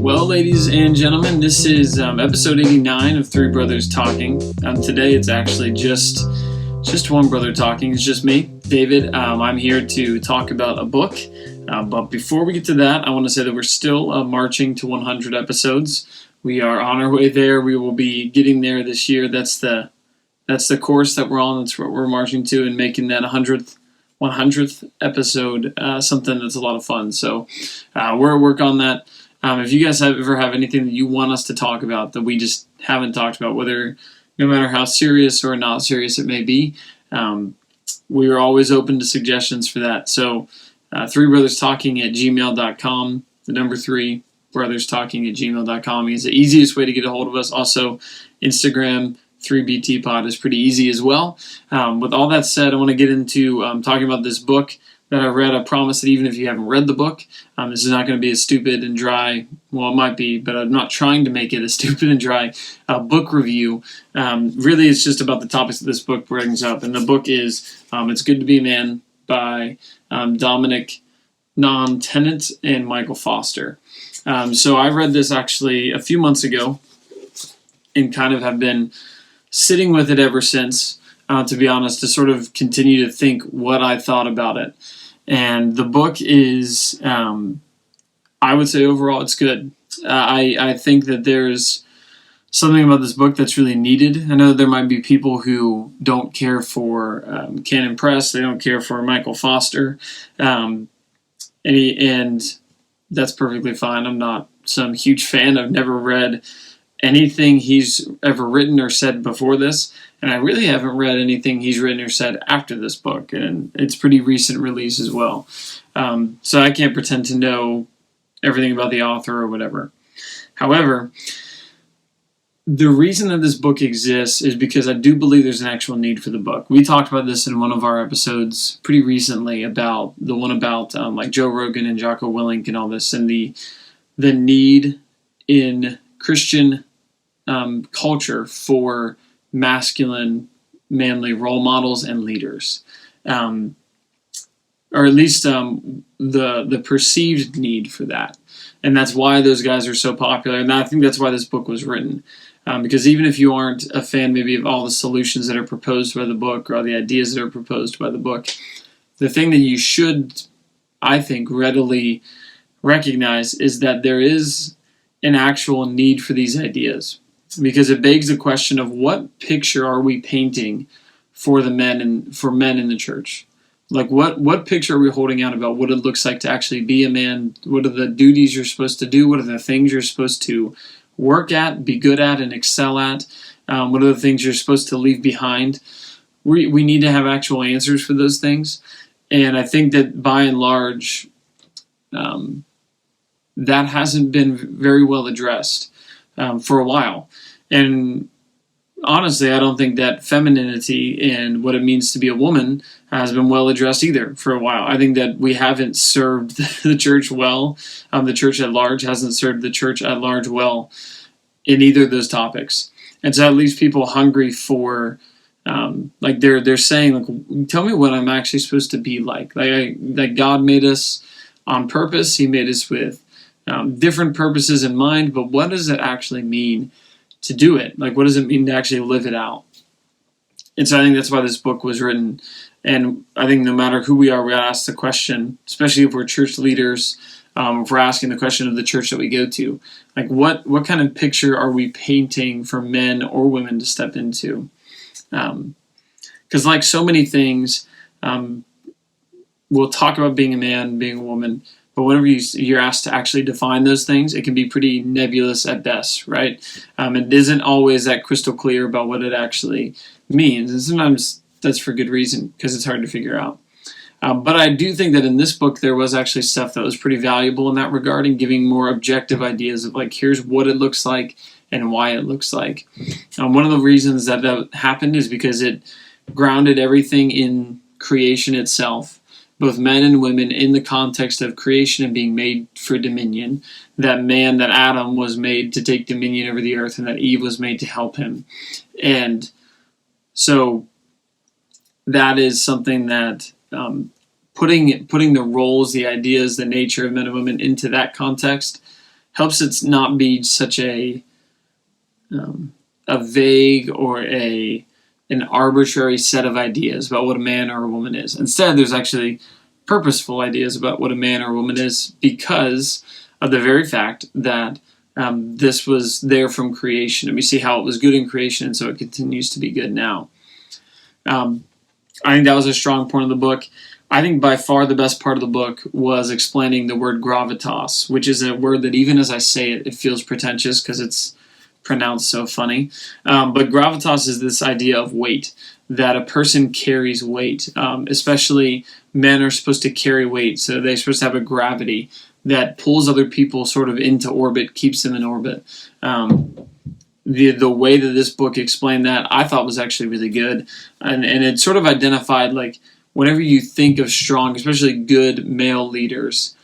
Well, ladies and gentlemen, this is episode 89 of Three Brothers Talking. Today it's actually just one brother talking. It's just me, David. I'm here to talk about a book. But before we get to that, I want to say that we're still marching to 100 episodes. We are on our way there. We will be getting there this year. That's the course that we're on. That's what we're marching to, and making that 100th episode something that's a lot of fun. So we're at work on that. If you guys ever have anything that you want us to talk about that we just haven't talked about, no matter how serious or not serious it may be, we are always open to suggestions for that. So threebrotherstalking@gmail.com, the number 3brotherstalking@gmail.com is the easiest way to get a hold of us. Also, Instagram, 3BTPod is pretty easy as well. With all that said, I want to get into talking about this book that I read. I promise that even if you haven't read the book, this is not going to be a stupid and dry, well, it might be, but I'm not trying to make it a stupid and dry book review. Really, it's just about the topics that this book brings up. And the book is It's Good to Be a Man by Dominic Tennant and Michael Foster. So I read this actually a few months ago and kind of have been sitting with it ever since, to be honest, to sort of continue to think what I thought about it. And the book is, I would say overall it's good. I think that there's something about this book that's really needed. I know there might be people who don't care for Canon Press. They don't care for Michael Foster. And that's perfectly fine. I'm not some huge fan. I've never read anything he's ever written or said before this, and I really haven't read anything he's written or said after this book, and it's pretty recent release as well. So I can't pretend to know everything about the author or whatever. However, the reason that this book exists is because I do believe there's an actual need for the book. We talked about this in one of our episodes pretty recently, about the one about like Joe Rogan and Jocko Willink and all this, and the need in Christian culture for masculine, manly role models and leaders, or at least the perceived need for that. And that's why those guys are so popular. And I think that's why this book was written. Because even if you aren't a fan maybe of all the solutions that are proposed by the book or all the ideas that are proposed by the book, the thing that you should, I think, readily recognize is that there is an actual need for these ideas. Because it begs the question of what picture are we painting for the men and for men in the church? Like what picture are we holding out about what it looks like to actually be a man? What are the duties you're supposed to do? What are the things you're supposed to work at, be good at, and excel at? What are the things you're supposed to leave behind? We need to have actual answers for those things. And I think that by and large, that hasn't been very well addressed for a while. And honestly, I don't think that femininity and what it means to be a woman has been well addressed either for a while. I think that we haven't served the church well. The church at large hasn't served the church at large well in either of those topics. And so that leaves people hungry for, like they're saying, like, tell me what I'm actually supposed to be like. Like God made us on purpose. He made us with different purposes in mind, but what does it actually mean to do it? Like, what does it mean to actually live it out? And so I think that's why this book was written. And I think no matter who we are, we got to ask the question, especially if we're church leaders, if we're asking the question of the church that we go to, like what kind of picture are we painting for men or women to step into? Because like so many things, we'll talk about being a man, being a woman, but whenever you're asked to actually define those things, it can be pretty nebulous at best, right? It isn't always that crystal clear about what it actually means. And sometimes that's for good reason, because it's hard to figure out. But I do think that in this book, there was actually stuff that was pretty valuable in that regard, and giving more objective ideas of like, here's what it looks like and why it looks like. One of the reasons that happened is because it grounded everything in creation itself, both men and women, in the context of creation and being made for dominion. That Adam was made to take dominion over the earth, and that Eve was made to help him. And so that is something that putting the roles, the ideas, the nature of men and women into that context helps it not be such a vague or an arbitrary set of ideas about what a man or a woman is. Instead, there's actually purposeful ideas about what a man or a woman is because of the very fact that this was there from creation, and we see how it was good in creation, and so it continues to be good now. I think that was a strong point of the book. I think by far the best part of the book was explaining the word gravitas, which is a word that even as I say it, it feels pretentious because it's pronounced so funny. But gravitas is this idea of weight, that a person carries weight. Especially men are supposed to carry weight, so they're supposed to have a gravity that pulls other people sort of into orbit, keeps them in orbit. The way that this book explained that, I thought was actually really good. And it sort of identified, like, whenever you think of strong, especially good male leaders,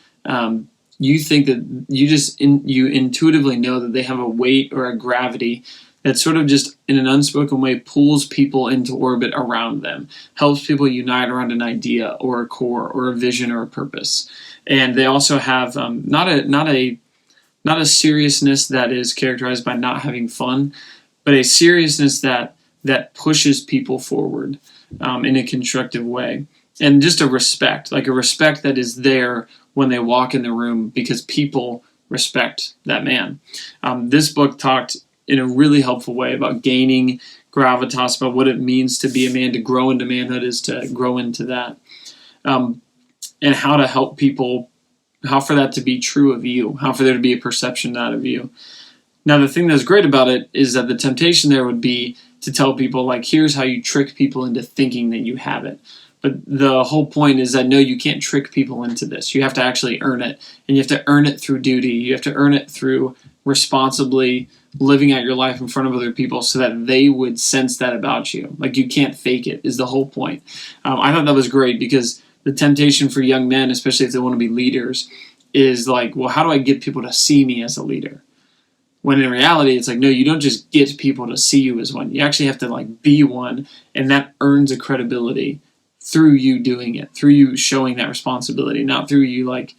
you think that you intuitively know that they have a weight or a gravity that sort of just in an unspoken way pulls people into orbit around them, helps people unite around an idea or a core or a vision or a purpose. And they also have not a seriousness that is characterized by not having fun, but a seriousness that pushes people forward in a constructive way. And just a respect that is there when they walk in the room because people respect that man. This book talked in a really helpful way about gaining gravitas, about what it means to be a man, to grow into manhood is to grow into that. And how to help people, how for that to be true of you, how for there to be a perception out of you. Now, the thing that's great about it is that the temptation there would be to tell people, like, here's how you trick people into thinking that you have it. But the whole point is that, no, you can't trick people into this. You have to actually earn it. And you have to earn it through duty. You have to earn it through responsibly living out your life in front of other people so that they would sense that about you. Like, you can't fake it is the whole point. I thought that was great because the temptation for young men, especially if they want to be leaders, is like, well, how do I get people to see me as a leader? When in reality, it's like, no, you don't just get people to see you as one. You actually have to, like, be one, and that earns a credibility through you doing it, through you showing that responsibility, not through you, like,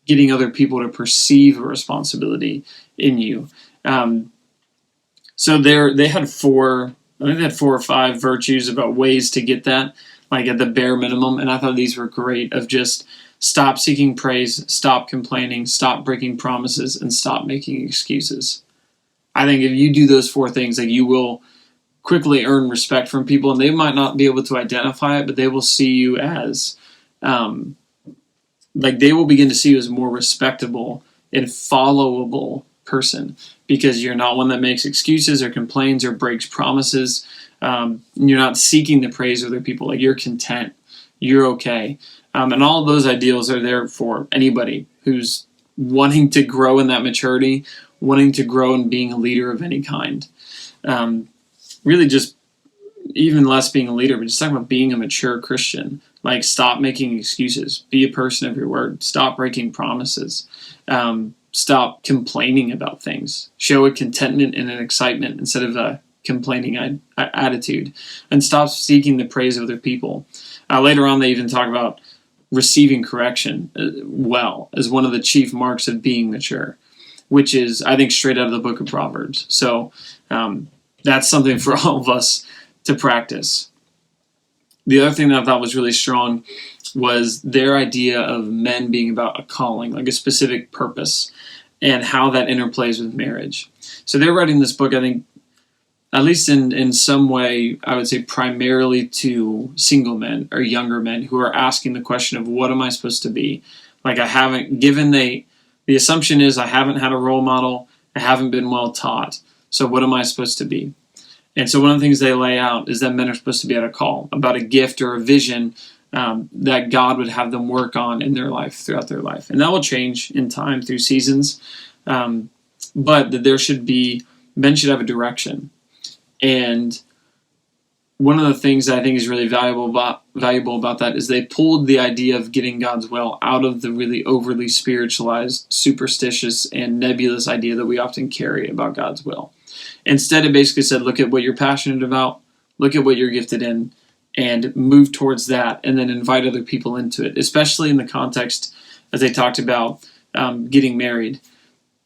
getting other people to perceive a responsibility in you. So they had four or five virtues about ways to get that, like at the bare minimum, and I thought these were great, of just stop seeking praise, stop complaining, stop breaking promises, and stop making excuses. I think if you do those four things, like, you will quickly earn respect from people, and they might not be able to identify it, but they will see you as, they will begin to see you as more respectable and followable person because you're not one that makes excuses or complains or breaks promises. You're not seeking the praise of other people. Like, you're content. You're okay. And all of those ideals are there for anybody who's wanting to grow in that maturity, wanting to grow in being a leader of any kind. Really just even less being a leader, but just talking about being a mature Christian. Like, stop making excuses. Be a person of your word. Stop breaking promises. Stop complaining about things. Show a contentment and an excitement instead of a complaining attitude. And stop seeking the praise of other people. Later on, they even talk about receiving correction well as one of the chief marks of being mature, which is, I think, straight out of the book of Proverbs. So that's something for all of us to practice. The other thing that I thought was really strong was their idea of men being about a calling, like a specific purpose, and how that interplays with marriage. So they're writing this book, I think, at least in some way, I would say primarily to single men or younger men who are asking the question of, what am I supposed to be? Like, I haven't, given the assumption is I haven't had a role model, I haven't been well taught, so what am I supposed to be? And so one of the things they lay out is that men are supposed to be at a call, about a gift or a vision that God would have them work on in their life, throughout their life. And that will change in time through seasons, but that men should have a direction. And one of the things that I think is really valuable about that is they pulled the idea of getting God's will out of the really overly spiritualized, superstitious, and nebulous idea that we often carry about God's will. Instead, it basically said, look at what you're passionate about, look at what you're gifted in, and move towards that, and then invite other people into it, especially in the context, as they talked about, getting married.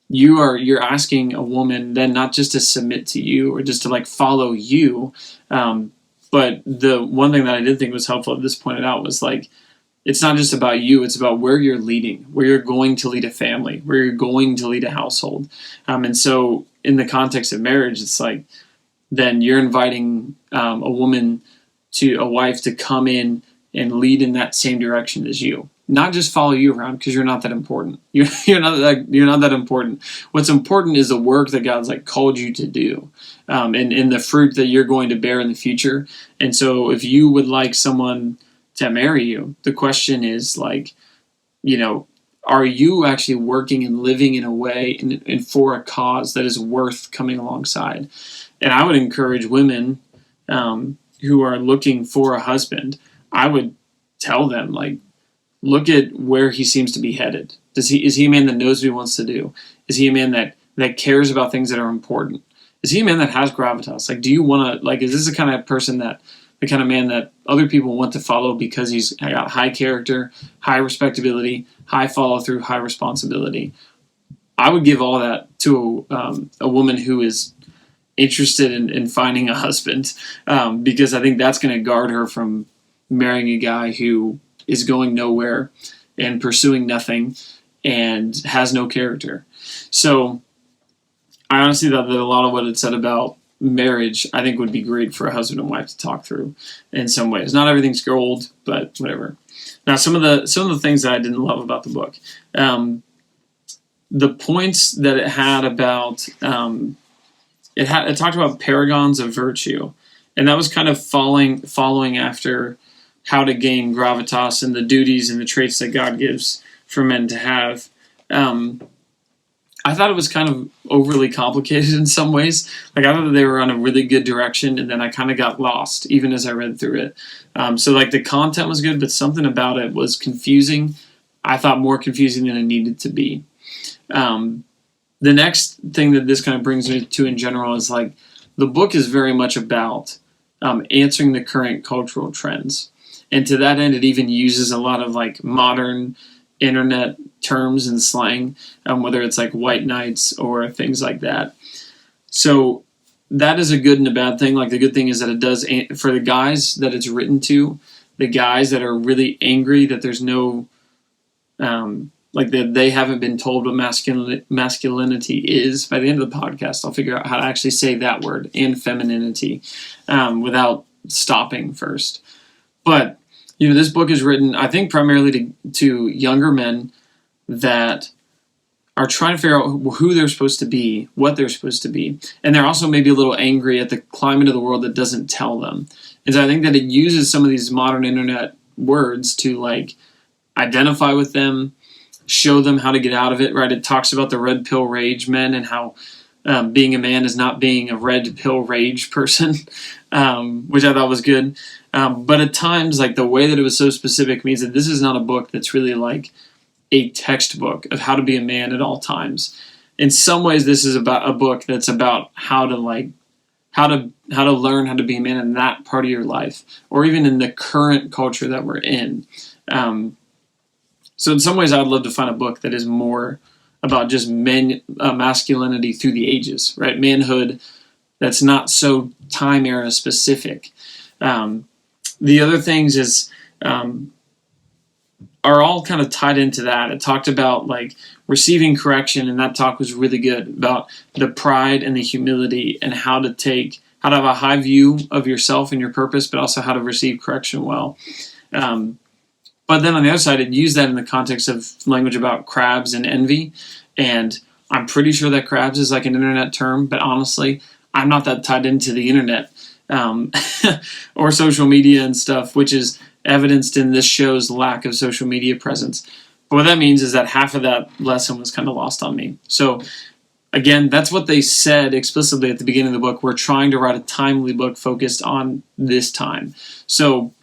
you're asking a woman then not just to submit to you or just to like follow you. But the one thing that I did think was helpful that this pointed out was like, it's not just about you, it's about where you're leading, where you're going to lead a family, where you're going to lead a household. And so in the context of marriage, it's like, then you're inviting a wife to come in and lead in that same direction as you. Not just follow you around because you're not that important. You're not that important. What's important is the work that God's like called you to do, and the fruit that you're going to bear in the future. And so, if you would like someone to marry you, the question is like, are you actually working and living in a way and for a cause that is worth coming alongside? And I would encourage women who are looking for a husband. I would tell them like, look at where he seems to be headed. Is he a man that knows what he wants to do? Is he a man that cares about things that are important? Is he a man that has gravitas? Like, do you want to, like, is this the kind of man that other people want to follow because he's got high character, high respectability, high follow through, high responsibility? I would give all that to a woman who is interested in finding a husband, because I think that's going to guard her from marrying a guy who is going nowhere and pursuing nothing and has no character. So I honestly thought that a lot of what it said about marriage, I think would be great for a husband and wife to talk through in some ways. Not everything's gold, but whatever. Now, some of the things that I didn't love about the book, the points that it had about, it talked about paragons of virtue, and that was kind of following after how to gain gravitas and the duties and the traits that God gives for men to have. I thought it was kind of overly complicated in some ways. Like, I thought that they were on a really good direction, and then I kind of got lost even as I read through it. So like the content was good, but something about it was confusing. I thought more confusing than it needed to be. The next thing that this kind of brings me to in general is like, the book is very much about answering the current cultural trends. And to that end, it even uses a lot of like modern internet terms and slang, whether it's like white knights or things like that. So that is a good and a bad thing. Like, the good thing is that it does, for the guys that it's written to, the guys that are really angry that there's no, like that they haven't been told what masculinity is. By the end of the podcast, I'll figure out how to actually say that word, and femininity, without stopping first. But, this book is written, I think, primarily to younger men that are trying to figure out who they're supposed to be, what they're supposed to be. And they're also maybe a little angry at the climate of the world that doesn't tell them. And so I think that it uses some of these modern internet words to like identify with them, show them how to get out of it, right? It talks about the red pill rage men and how being a man is not being a red pill rage person, which I thought was good. But at times, like, the way that it was so specific means that this is not a book that's really like a textbook of how to be a man at all times. In some ways, this is about a book that's about how to learn how to be a man in that part of your life, or even in the current culture that we're in. So in some ways, I'd love to find a book that is more about just masculinity through the ages, right? Manhood that's not so time era specific. The other things is are all kind of tied into that. It talked about like receiving correction, and that talk was really good about the pride and the humility and how to have a high view of yourself and your purpose, but also how to receive correction well. But then on the other side, it used that in the context of language about crabs and envy. And I'm pretty sure that crabs is like an internet term, but honestly, I'm not that tied into the internet or social media and stuff, which is evidenced in this show's lack of social media presence. But what that means is that half of that lesson was kind of lost on me. So again, that's what they said explicitly at the beginning of the book. We're trying to write a timely book focused on this time. So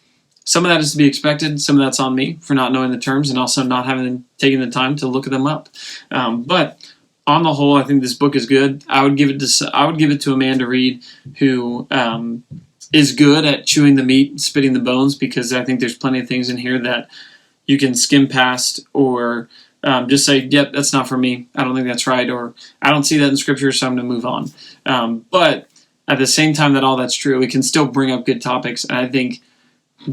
some of that is to be expected. Some of that's on me for not knowing the terms and also not having taken the time to look them up. But on the whole, I think this book is good. I would give it to a man to read who is good at chewing the meat, spitting the bones, because I think there's plenty of things in here that you can skim past or just say, yep, that's not for me. I don't think that's right, or I don't see that in Scripture, so I'm going to move on. But at the same time that all that's true, we can still bring up good topics, and I think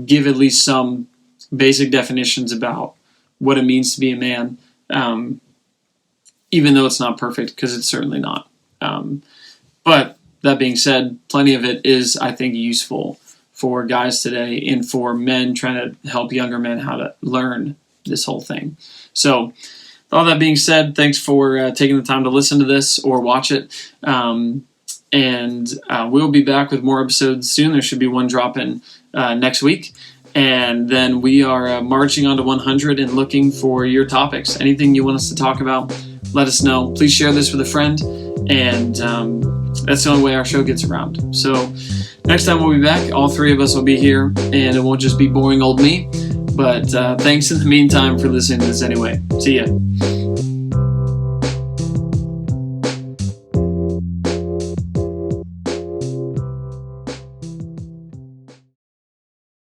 give at least some basic definitions about what it means to be a man, even though it's not perfect, because it's certainly not. But that being said, plenty of it is, I think, useful for guys today and for men trying to help younger men how to learn this whole thing. So, all that being said, thanks for taking the time to listen to this or watch it. And we'll be back with more episodes soon. There should be one dropping next week. And then we are marching on to 100 and looking for your topics. Anything you want us to talk about, let us know. Please share this with a friend. And that's the only way our show gets around. So next time we'll be back. All three of us will be here. And it won't just be boring old me. But thanks in the meantime for listening to this anyway. See ya.